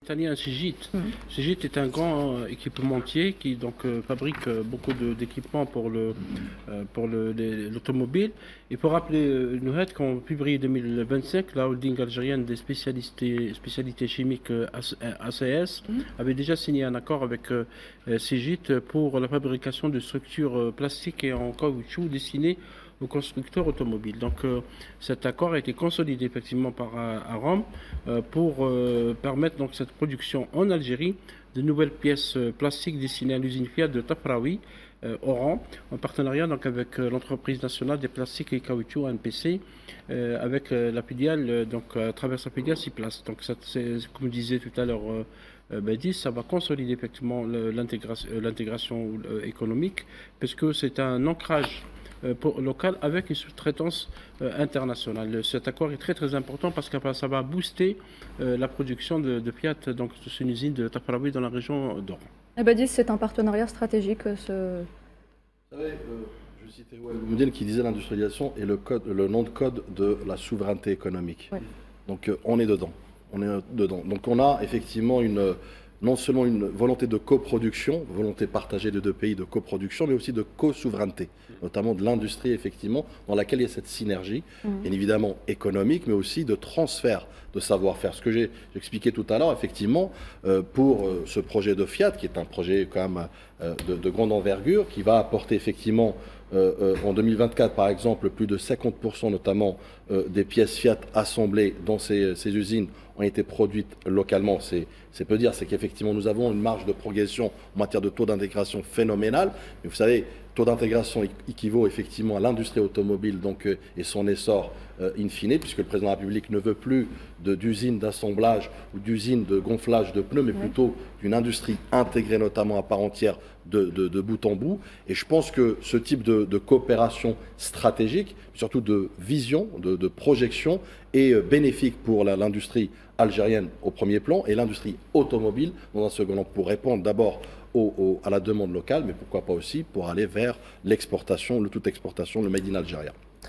Italien Cegit. Cegit est un grand équipementier qui fabrique beaucoup d'équipements pour l'automobile. Et pour rappeler une nouvelle, qu'en février 2025, la holding algérienne des spécialités chimiques ACS avait déjà signé un accord avec Cegit pour la fabrication de structures plastiques et en caoutchouc destinées aux constructeurs automobiles. Donc cet accord a été consolidé effectivement par Aram pour permettre donc cette production en Algérie de nouvelles pièces plastiques destinées à l'usine Fiat de Tafraoui, Oran, en partenariat donc avec l'entreprise nationale des plastiques et caoutchoucs ANPC, avec la filiale donc à travers sa filiale Ciplas. Donc comme disait tout à l'heure Badis, ça va consolider effectivement l'intégration économique, puisque c'est un ancrage local avec une sous-traitance internationale. Cet accord est très important parce que ça va booster la production de Fiat, donc de une usine de Tafraoui dans la région d'Oran. Badis, c'est un partenariat stratégique. Vous savez, je citais Ouel qui disait l'industrialisation est le nom de code de la souveraineté économique. Oui. Donc on est dedans. Donc on a effectivement non seulement une volonté de coproduction, volonté partagée de deux pays de coproduction, mais aussi de co-souveraineté, notamment de l'industrie, effectivement, dans laquelle il y a cette synergie, bien évidemment économique, mais aussi de transfert de savoir-faire. Ce que j'ai expliqué tout à l'heure, effectivement, pour ce projet de Fiat, qui est un projet quand même de grande envergure, qui va apporter effectivement en 2024, par exemple, plus de 50% notamment des pièces Fiat assemblées dans ces usines ont été produites localement. C'est peu dire, c'est qu'effectivement nous avons une marge de progression en matière de taux d'intégration phénoménale. Mais vous savez, taux d'intégration équivaut effectivement à l'industrie automobile et son essor in fine, puisque le président de la République ne veut plus d'usines d'assemblage ou d'usines de gonflage de pneus, mais plutôt d'une industrie intégrée notamment à part entière de bout en bout. Et je pense que ce type de coopération stratégique, surtout de vision, de projection, est bénéfique pour l'industrie algérienne au premier plan et l'industrie automobile dans un second plan, pour répondre d'abord à la demande locale, mais pourquoi pas aussi pour aller vers l'exportation, toute exportation, le Made in Algérie.